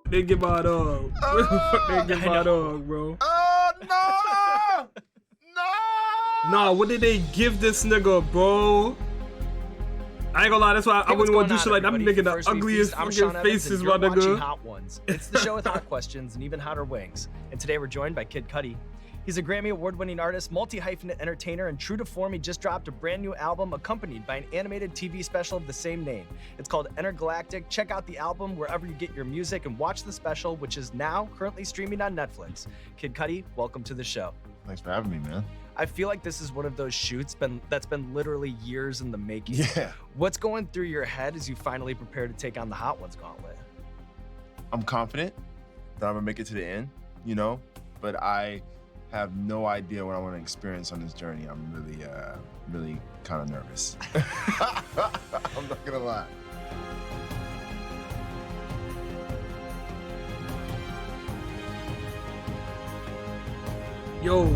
they get my dog? Where the fuck they get my dog, bro? Oh, no! No! Nah, what did they give this nigga, bro? I ain't gonna lie, that's why I wouldn't want to do shit like that. I'm making the ugliest fucking faces, my nigga. Hot Ones. It's the show with hot questions and even hotter wings. And today we're joined by Kid Cudi. He's a Grammy award-winning artist, multi-hyphenate entertainer, and true to form, he just dropped a brand new album accompanied by an animated TV special of the same name. It's called Intergalactic. Check out the album wherever you get your music and watch the special, which is now currently streaming on Netflix. Kid Cudi, welcome to the show. Thanks for having me, man. I feel like this is one of those shoots that's been literally years in the making. Yeah. What's going through your head as you finally prepare to take on the Hot Ones gauntlet? I'm confident that I'm gonna make it to the end, you know, but I have no idea what I want to experience on this journey. I'm really kind of nervous. I'm not gonna lie. Yo,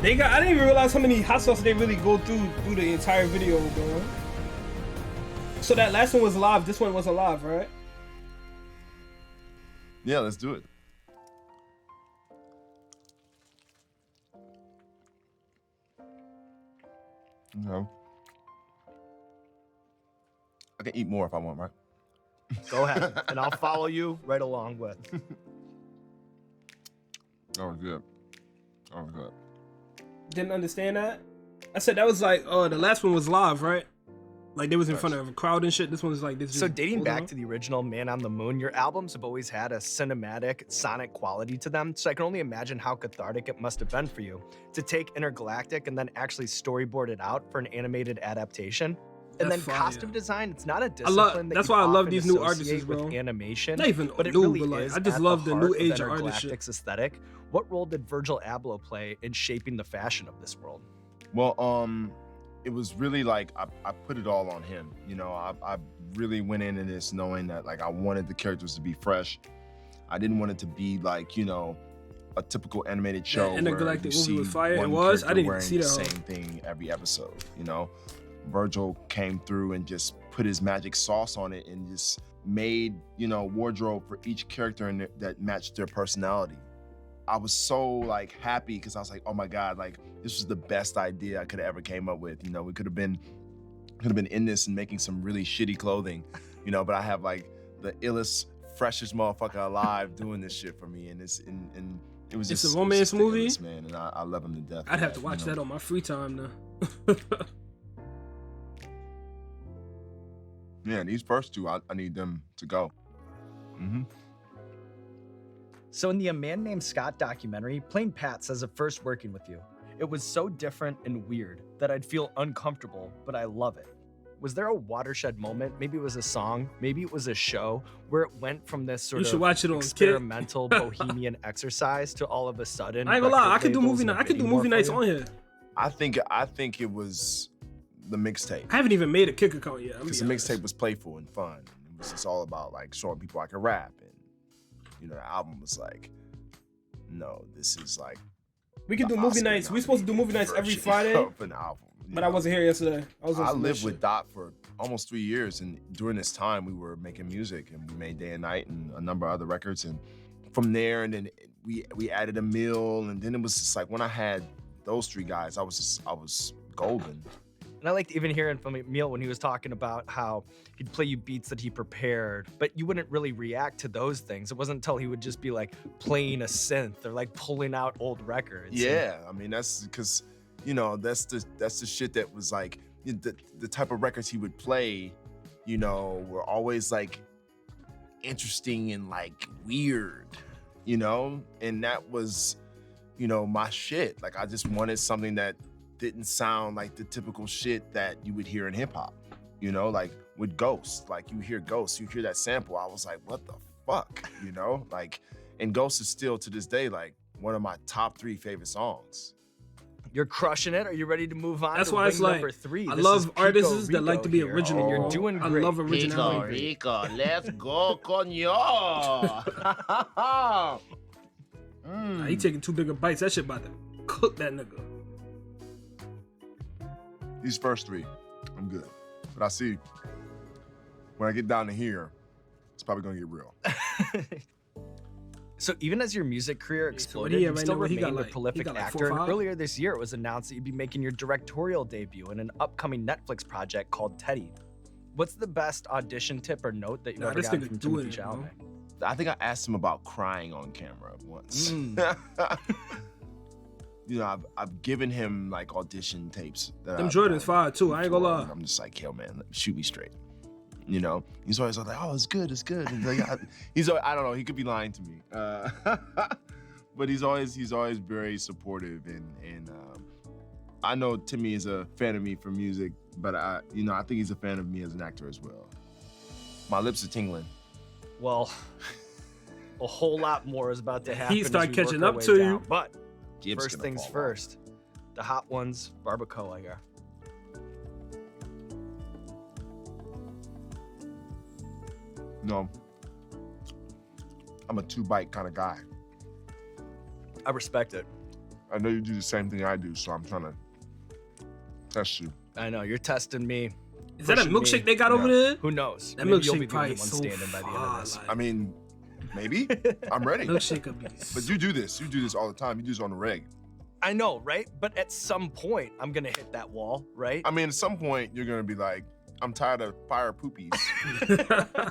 I didn't even realize how many hot sauce they really go through the entire video, bro. So that last one was live, this one wasn't live, right? Yeah, let's do it. No. I can eat more if I want, right? Go ahead, and I'll follow you right along with. That was good. That was good. Didn't understand that. I said that was like, the last one was live, right? Like they was in front of a crowd and shit. This one was like this. So dating back to the original Man on the Moon, your albums have always had a cinematic, sonic quality to them. So I can only imagine how cathartic it must have been for you to take Intergalactic and then actually storyboard it out for an animated adaptation. And That's then fire. costume design, it's not a discipline that's that why I you love often these new associate artists, bro. with animation. Not even but it new, really but like is I just at love the new heart age of of artist shit. Intergalactic's aesthetic. What role did Virgil Abloh play in shaping the fashion of this world? Well, it was really like I put it all on him. You know, I really went into this knowing that like I wanted the characters to be fresh. I didn't want it to be like, you know, a typical animated show. That Intergalactic where you movie was see fire. It one was. I character didn't even wearing see the that. same thing every episode. You know, Virgil came through and just put his magic sauce on it and just made, you know, wardrobe for each character in that matched their personality. I was so like happy because I was like, oh my God, like this was the best idea I could have ever came up with. You know, we could have been in this and making some really shitty clothing, you know, but I have like the illest, freshest motherfucker alive doing this shit for me. And it was just It's a romance movie, man, and I love him to death. I'd have to watch that on my free time now. Yeah, these first two, I need them to go. Mm-hmm. So in the A Man Named Scott documentary, Plain Pat says of first working with you, it was so different and weird that I'd feel uncomfortable, but I love it. Was there a watershed moment? Maybe it was a song, maybe it was a show, where it went from this sort You should of watch it on experimental bohemian exercise to all of a sudden. I ain't gonna lie, I record could do labels movie and night. I could do bidding war movie for nights you? on here. I think it was the mixtape. I haven't even made a kick account yet. Because the mixtape was playful and fun. It was just all about like showing people I could rap. And, you know, the album was like, no, this is like. We can do movie nights. We supposed to do movie nights every Friday. An album, But I wasn't here yesterday. I lived with Dot for almost 3 years. And during this time, we were making music and we made Day and Night and a number of other records. And from there, and then we added a meal. And then it was just like when I had those three guys, I was golden. And I liked even hearing from Emil when he was talking about how he'd play you beats that he prepared, but you wouldn't really react to those things. It wasn't until he would just be like playing a synth or like pulling out old records. Yeah, I mean, that's because, you know, that's the shit that was like, the type of records he would play, you know, were always like interesting and like weird, you know? And that was, you know, my shit. Like, I just wanted something that didn't sound like the typical shit that you would hear in hip hop, you know, like with Ghost, like you hear Ghost, you hear that sample. I was like, what the fuck, you know, like, and Ghost is still to this day, like one of my top 3 favorite songs. You're crushing it. Are you ready to move on? That's to why it's like, number 3? I This love is Pico artists that like to be Rico here. original. You're bro. doing I great. love originality. Rico, let's go, coño. Nah, he taking too big of bites. That shit about to cook that nigga. These first 3, I'm good. But I see, when I get down to here, it's probably gonna get real. So even as your music career Yeah, so exploded, what he you at right still now? What he got, remained a like- he prolific got, like, 4 actor. or And 5? earlier this year, it was announced that you'd be making your directorial debut in an upcoming Netflix project called Teddy. What's the best audition tip or note that you've Nah, ever this gotten nigga from doing Timothée it, bro. Chalamet? I think I asked him about crying on camera once. Mm. You know, I've given him like audition tapes. Them Jordans fire too. I ain't gonna before, lie. and I'm just like, yo, man, shoot me straight. You know, he's always like, oh, it's good, it's good. And like, he's, I don't know, he could be lying to me, but he's always very supportive, and I know Timmy is a fan of me for music, but I think he's a fan of me as an actor as well. My lips are tingling. Well, a whole lot more is about to happen. He start as we work catching our up way to down. you. But Jib's first gonna things fall off. first, the hot ones, barbacoa here. No, I'm a 2-bite kind of guy. I respect it. I know you do the same thing I do, so I'm trying to test you. I know you're testing me. Is that a pushing me. milkshake they got Yeah. over there? Who knows? That Maybe you'll milkshake be the probably only one so standing by the end of this. far, like- I mean, maybe. I'm ready. Milkshake could be. But you do this. You do this all the time. You do this on the reg. I know, right? But at some point, I'm gonna hit that wall, right? I mean, at some point, you're going to be like, I'm tired of fire poopies.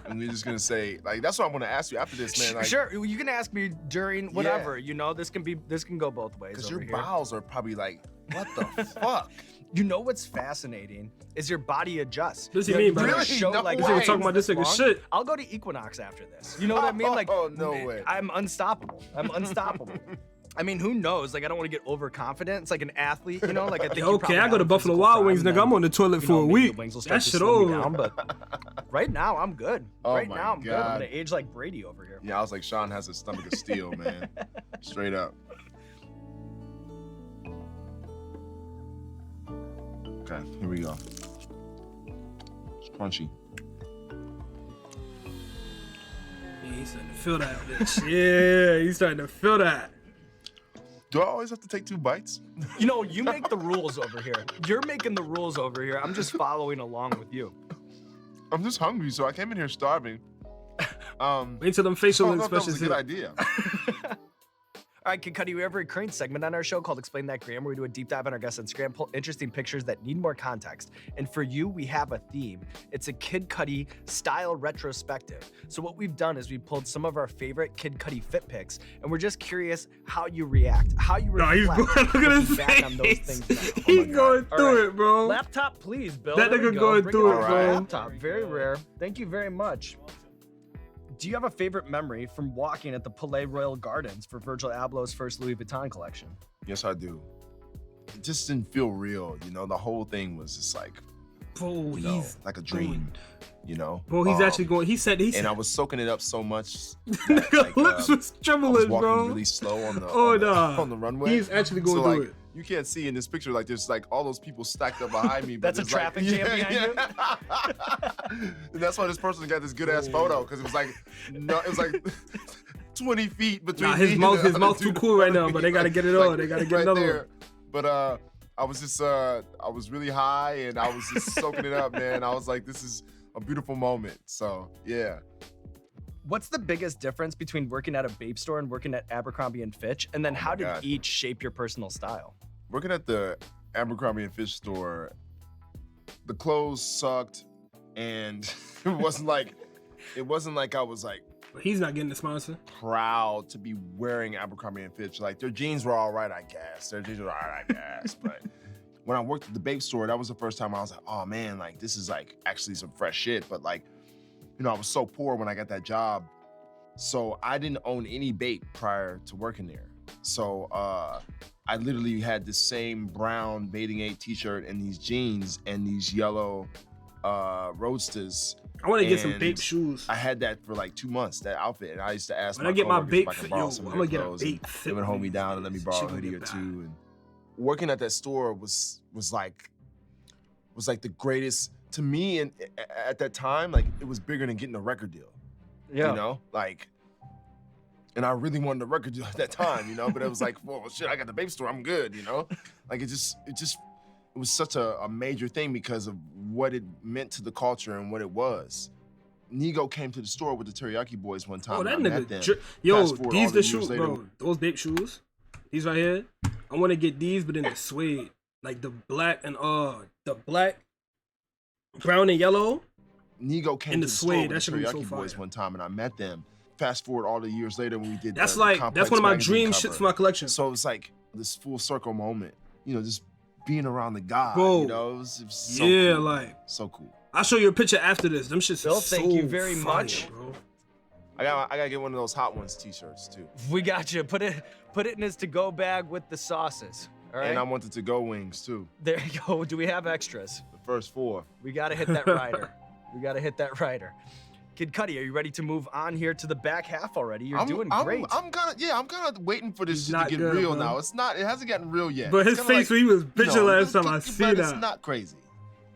And you're just going to say, like, that's what I'm going to ask you after this, man. Like, Sure, you can ask me during whatever. You know, this can go both ways. because Over your here. bowels are probably like, what the fuck? You know what's fascinating is your body adjusts. What does he You mean know, by you do that? a show No like way. This nigga this talking about this nigga long, shit. I'll go to Equinox after this. You know what I mean? Like, Oh, no way. I'm unstoppable. I'm unstoppable. I mean, who knows? Like, I don't want to get overconfident. It's like an athlete, you know? Like, I think Yeah, you okay, probably I go have to a Buffalo physical Wild prime, Wings, and nigga. then, I'm on the toilet you for know, a maybe week. The wings will start That to shit slow me over. down, but right now, I'm good. Oh right my now, I'm good. I'm God. gonna age like Brady over here. Yeah, I was like, Sean has a stomach of steel, man. Straight up. Okay, here we go. It's crunchy. Yeah, he's starting to feel that bitch. Yeah, he's starting to feel that. Do I always have to take 2 bites? You know, you make the rules over here. You're making the rules over here. I'm just following along with you. I'm just hungry, so I came in here starving. Wait till them facial I don't know if that was expressions a good hit. idea. All right, Kid Cudi, we have a recurring segment on our show called Explain That Gram, where we do a deep dive on our guests' Instagram, pull interesting pictures that need more context. And for you, we have a theme. It's a Kid Cudi style retrospective. So what we've done is we pulled some of our favorite Kid Cudi fit pics, and we're just curious how you react, how you Nah, he's reflect. going. Look at looking his back on those face. things now. He Oh my God. going All through right. it, bro. Laptop, please, Bill. That There we nigga go. going Bring through it it, on. bro. Laptop, very rare. Thank you very much. Do you have a favorite memory from walking at the Palais Royal Gardens for Virgil Abloh's first Louis Vuitton collection? Yes, I do. It just didn't feel real, you know? The whole thing was just like, Bro, you know, he's like a dream, you know? Bro, he's Um, actually going. He said And I was soaking it up so much. Nigga that, like, lips was I was trembling, walking bro. really slow on the, Oh, on, the nah. on the runway. He's actually going so, through like, it. You can't see in this picture, like, there's like all those people stacked up behind me. But That's a it's like- traffic jam behind you? And that's why this person got this good ass photo, because it was like, no, it was like 20 feet between Nah, me his and mouth, the his other mouth too dude. cool right now, but they gotta get it on. They gotta get right another there. one. But I was just, I was really high and I was just soaking it up, man. I was like, this is a beautiful moment. So yeah. What's the biggest difference between working at a Bape store and working at Abercrombie & Fitch? And then Oh how my did God. each shape your personal style? Working at the Abercrombie and Fitch store, the clothes sucked, and it wasn't like I was like He's not getting the sponsor. proud to be wearing Abercrombie and Fitch. Like their jeans were all right, I guess. Their jeans were all right, I guess. But when I worked at the Bape store, that was the first time I was like, oh man, like this is like actually some fresh shit. But like, you know, I was so poor when I got that job, so I didn't own any Bape prior to working there. So I literally had the same brown Bathing Ape t-shirt and these jeans and these yellow Roadsters. I want to get some And Bape shoes. I had that for like 2 months, that outfit. And I used to ask When my I get my coworkers if Bape I could fit, borrow yo, some I'm of gonna their get a clothes, and Bape fit. they would hold me down and let me borrow a Shit gonna hoodie or get two. bad. And working at that store was like the greatest to me. And at that time, like it was bigger than getting a record deal. You know, like, and I really wanted a record deal at that time, you know, but it was like, well, shit, I got the Bape store, I'm good, you know? Like it was such a major thing because of what it meant to the culture and what it was. Nigo came to the store with the Teriyaki Boys one time. Oh, that and I met them. nigga. Yo, Fast forward these all the years shoes, later, bro. Those Bape shoes. These right here. I want to get these, but in the suede. Like the black and the black, brown and yellow. Nigo came in to the the suede, store that with should the be so Teriyaki Boys fire. one time, and I met them. Fast forward all the years later when we did That's the like Complex that's one of my magazine dream cover. shits for my collection. So it's like this full circle moment, you know, just being around the God, Bro, you know, it was so yeah, cool. like So cool. I'll show you a picture after this. Them shits Bill, is so thank you very fire, much. bro. I gotta get one of those Hot Ones t-shirts too. We got you. Put it in his to-go bag with the sauces. All right. And I wanted to go wings too. There you go. Do we have extras? The first 4. We gotta hit that rider. We gotta hit that rider. Kid Cudi, are you ready to move on here to the back half already? You're doing great. I'm kind of waiting for this He's shit not to get good, real bro. now. It hasn't gotten real yet. But his It's kinda face when he was bitching last time, I but seen it's that. not crazy.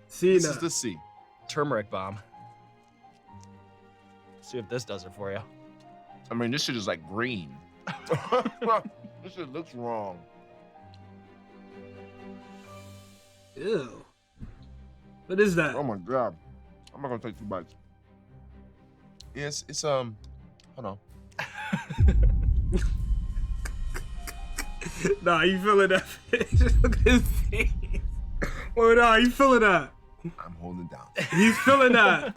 See This that. is the C. Turmeric bomb. See if this does it for you. I mean, this shit is like green. This shit looks wrong. Ew. What is that? Oh my god. I'm not gonna take 2 bites. Yes, it's hold on. Nah, you feeling that? Look at his face. Oh, nah, you feeling that? I'm holding it down. He's feeling that.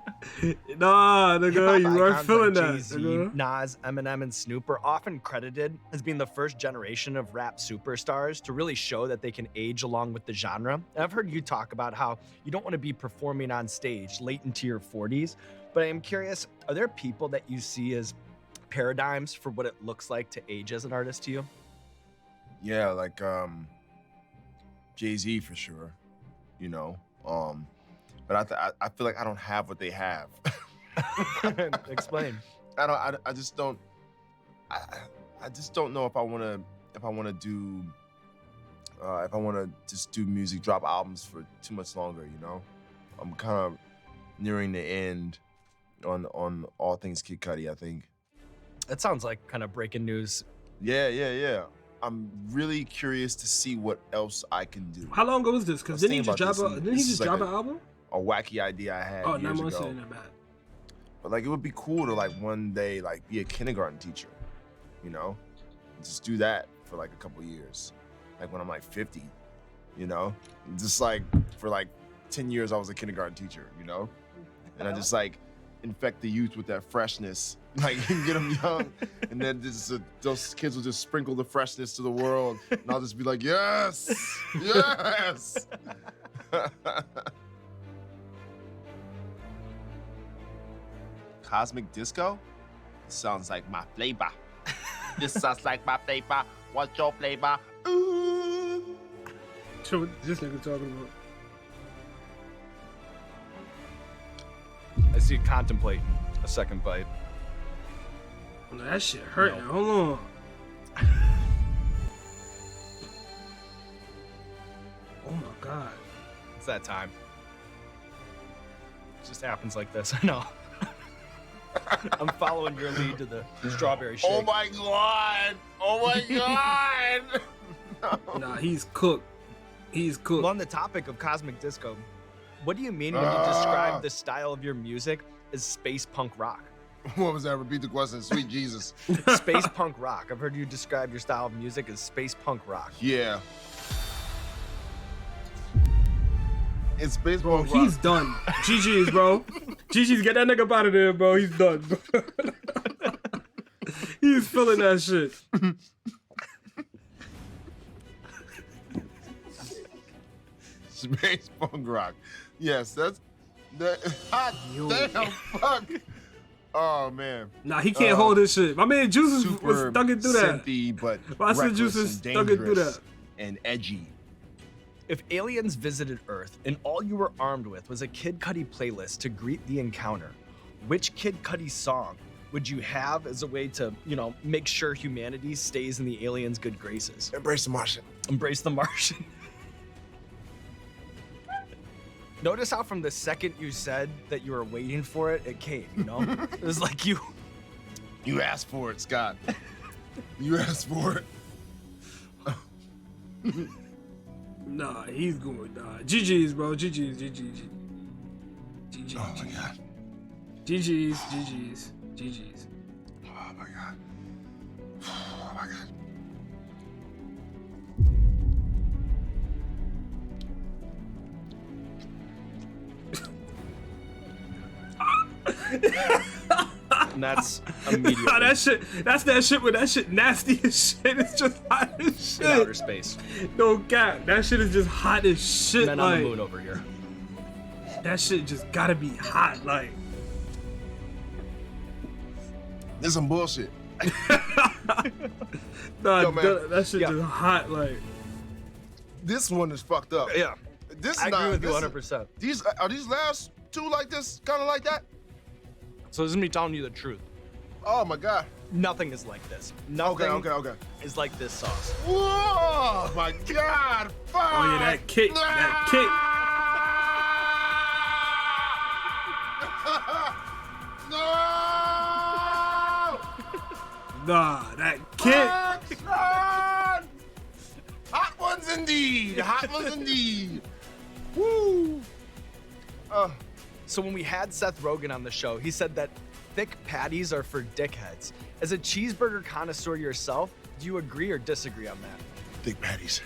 Nah, nigga, Hip-hop you are icons feeling like that. Jay-Z, Nigga. Nas, Eminem, and Snoop are often credited as being the first generation of rap superstars to really show that they can age along with the genre. And I've heard you talk about how you don't want to be performing on stage late into your 40s, but I am curious, are there people that you see as paradigms for what it looks like to age as an artist to you? Yeah, like Jay-Z for sure. You know. But I feel like I don't have what they have. Explain. I just don't know if I want to just do music, drop albums for too much longer, you know? I'm kind of nearing the end on all things Kid Cudi, I think. That sounds like kind of breaking news. Yeah. I'm really curious to see what else I can do. How long ago was this? Because didn't he just drop This is like an album? A wacky idea I had Oh, years 9 months ago. ain't that bad. But like, it would be cool to like one day like be a kindergarten teacher, you know, just do that for like a couple years, like when I'm like 50, you know, just like for like 10 years I was a kindergarten teacher, you know, and I just like infect the youth with that freshness, like get them young, and then just those kids will just sprinkle the freshness to the world, and I'll just be like, yes, yes. Cosmic Disco? Sounds like my flavor. This sounds like my flavor. What's your flavor? Ooh. So what this nigga talking about? I see you contemplating a second bite. Oh, no, that shit hurt. No. Now. Hold on. Oh my god. It's that time. It just happens like this. I know. I'm following your lead to the strawberry shake. Oh my god! Oh my god! No. Nah, he's cooked. He's cooked. Well, on the topic of cosmic disco, what do you mean when you describe the style of your music as space punk rock? What was that? Repeat the question. Sweet Jesus. Space punk rock. I've heard you describe your style of music as space punk rock. Yeah. It's space Bro, punk he's rock. done. GG's, bro. GG's, get that nigga up out of there, bro. He's done. He's feeling that shit. Space punk rock. Yes, that's that. Hot Yo. damn, fuck. Oh man. Nah, he can't hold his shit. My man Juice Super was thugging through that. synthy, but I said reckless Juice is and thugging through dangerous that. and edgy. If aliens visited Earth and all you were armed with was a Kid Cudi playlist to greet the encounter, which Kid Cudi song would you have as a way to, make sure humanity stays in the aliens' good graces? Embrace the Martian. Embrace the Martian. Notice how from the second you said that you were waiting for it, it came, It was like you... You asked for it, Scott. You asked for it. Nah, he's going. Nah, GG's, bro. GG's. Oh my god. GG's. Oh my god. Oh my god. And that's immediately That's that shit when that shit nasty as shit. It's just hot as in outer shit. space. No cap. That shit is just hot as shit. Men on the moon over here. That shit just gotta be hot. Like, This is some bullshit. nah, Yo, man. that shit Yeah. just hot. Like, This one is fucked up. Yeah, This is I agree not, with you this is- 100%. These are these last two like this, kind of like that. So this is me telling you the truth. Oh my god. Nothing is like this. Nothing Okay. is like this sauce. Whoa, my god. Fuck. oh yeah, that kick. No! Nah, that kick. Action! Hot ones indeed. Hot ones indeed. Woo. So when we had Seth Rogen on the show, he said that thick patties are for dickheads. As a cheeseburger connoisseur yourself, do you agree or disagree on that? Thick patties.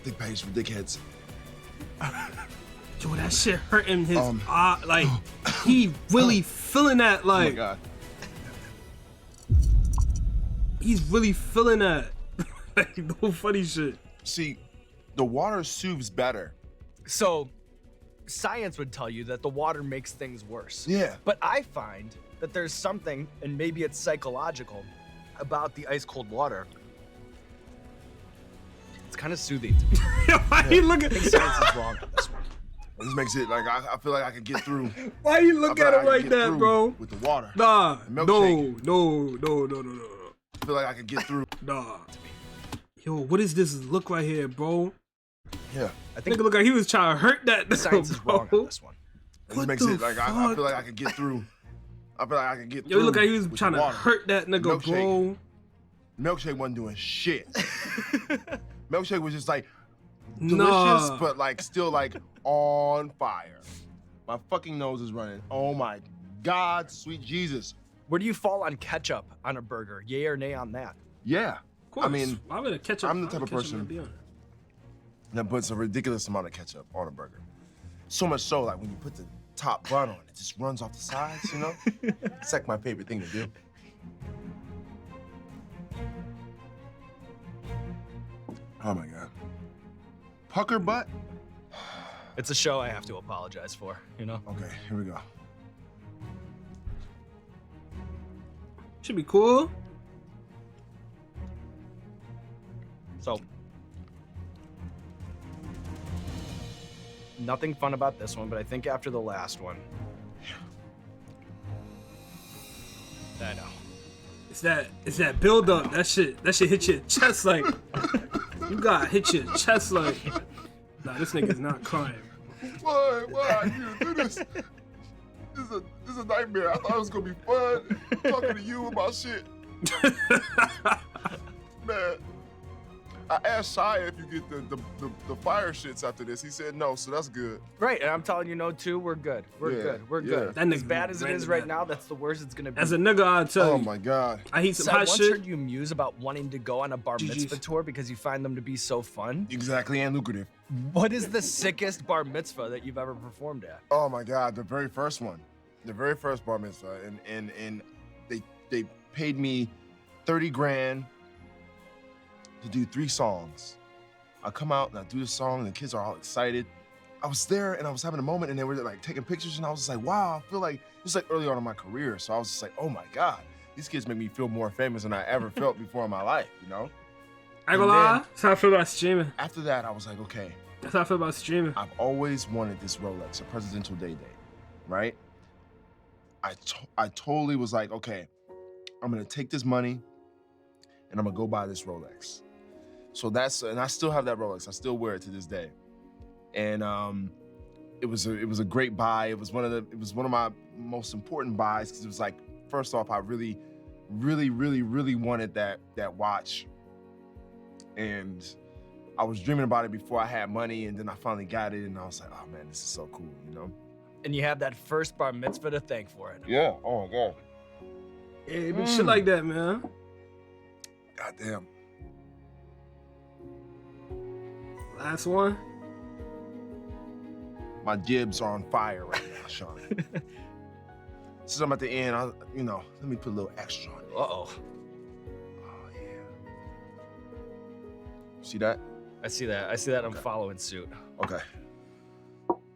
Thick patties for dickheads. Yo, that shit hurting his Um, like he really feeling that. Oh my Like, god. he's really feeling that. Like, no funny shit. See, the water soothes better. So science would tell you that the water makes things worse. Yeah. But I find that there's something, and maybe it's psychological, about the ice cold water. It's kind of soothing to me. Why you looking? I think science is wrong on this one. This makes it like I feel like I can get through. Why you I look feel at like him I can like get that, through bro? With the water. Nah, The no. milkshake. I feel like I can get through. Nah. Yo, what does this look right here, bro? Yeah. I think Nigga look like he was trying to hurt that. the science is wrong on this one. This What makes the it like I fuck? feel like I can get through. I feel like I can get Yo, through. he look like he was with trying the to water. hurt that nigga, Milkshake. bro. Milkshake wasn't doing shit. Milkshake was just like delicious, Nah. but like still like on fire. My fucking nose is running. Oh my God, sweet Jesus. Where do you fall on ketchup on a burger? Yay or nay on that? Yeah. Of course. I mean, why would a ketchup? I'm the why type would of ketchup not person- be on it? that puts a ridiculous amount of ketchup on a burger. So much so, like when you put the top bun on, it just runs off the sides, you know? It's like my favorite thing to do. Oh my God. Pucker butt? It's a show I have to apologize for, you know? Okay, here we go. Should be cool. So, nothing fun about this one, but I think after the last one. I know. It's that build up. That shit hit your chest like you got hit your chest like. Nah, this nigga's not crying. Why you do this? This is a nightmare. I thought it was gonna be fun talking to you about shit. Man, I asked Shy if you get the fire shits after this. He said no, so that's good. Right, and I'm telling you, no, too, we're good. We're Yeah, good. We're yeah. good. That As nigga bad as it is ran right to now, that's the worst it's gonna be. As a nigga, I'll tell Oh you. my God. I eat some So I hot once shit. heard you muse about wanting to go on a bar GG's. mitzvah tour because you find them to be so fun. Exactly, and lucrative. What is the sickest bar mitzvah that you've ever performed at? Oh my God, the very first one, the very first bar mitzvah, and they paid me 30 grand to do 3 songs. I come out and I do the song, and the kids are all excited. I was there and I was having a moment, and they were like taking pictures, and I was just like, wow, I feel like this is like early on in my career. So I was just like, oh my God, these kids make me feel more famous than I ever felt before in my life, you know? I ain't gonna And lie. then- That's how I feel about streaming. After that, I was like, okay, That's how I feel about streaming. I've always wanted this Rolex, a Presidential Day Date, right? I totally was like, okay, I'm gonna take this money and I'm gonna go buy this Rolex. So and I still have that Rolex. I still wear it to this day. And it was a great buy. It was one of my most important buys because it was like, first off, I really wanted that watch. And I was dreaming about it before I had money, and then I finally got it, and I was like, oh man, this is so cool, you know? And you have that first bar mitzvah to thank for it. Yeah. Oh my god. Yeah, it be shit like that, man. Goddamn. Last one. My jibs are on fire right now, Sean. Since I'm at the end, let me put a little extra on it. Uh-oh. Oh yeah. See that? I see that. I'm following suit.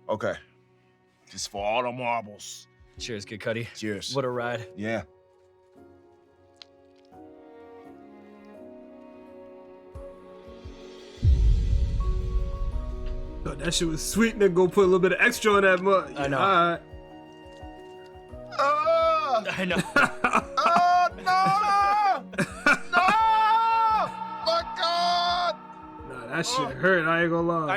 Okay. Just for all the marbles. Cheers, Kid Cudi. Cheers. What a ride. Yeah. Yo, that shit was sweet. Nigga, go put a little bit of extra on that mug. I know. All right. I know. Oh no! No! My God! Nah, that shit hurt. I ain't gonna lie.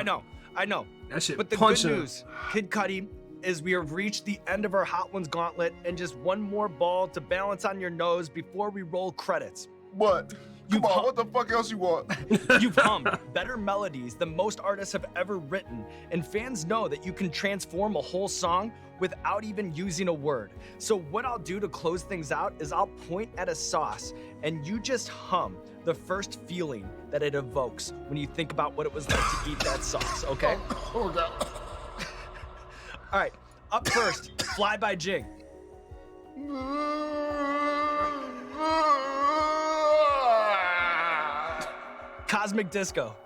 I know. That shit But the punching. good news, Kid Cudi, is we have reached the end of our Hot Ones gauntlet and just one more ball to balance on your nose before we roll credits. What? Come on, what the fuck else you want? You've hummed better melodies than most artists have ever written, and fans know that you can transform a whole song without even using a word. So what I'll do to close things out is I'll point at a sauce, and you just hum the first feeling that it evokes when you think about what it was like to eat that sauce, okay? Oh God. All right, up first, Fly by Jing. Cosmic Disco.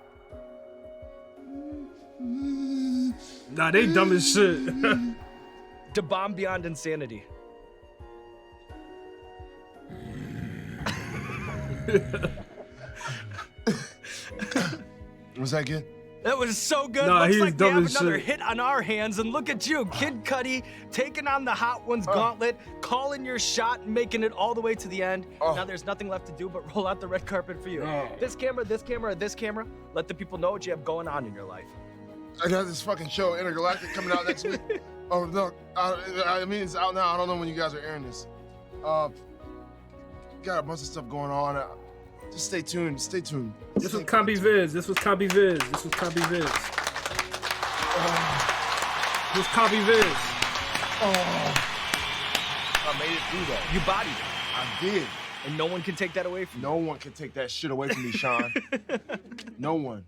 Nah, they dumb as shit. To Bomb Beyond Insanity. Was that good? That was so good. Nah, Looks he's like we dumb have as another shit. hit on our hands. And look at you, Kid Cudi, taking on the Hot Ones gauntlet, calling your shot, and making it all the way to the end. Now there's nothing left to do but roll out the red carpet for you. This camera, this camera, this camera. Let the people know what you have going on in your life. I got this fucking show, Intergalactic, coming out next week. Oh no, I mean it's out now. I don't know when you guys are airing this. Got a bunch of stuff going on. Just stay tuned. Stay tuned. This was Combi Viz. This was Combi Viz. This was Combi Viz. This was Combi Viz. I made it through that. You bodied it. I did. And no one can take that away from you. No one can take that shit away from me, Sean. No one.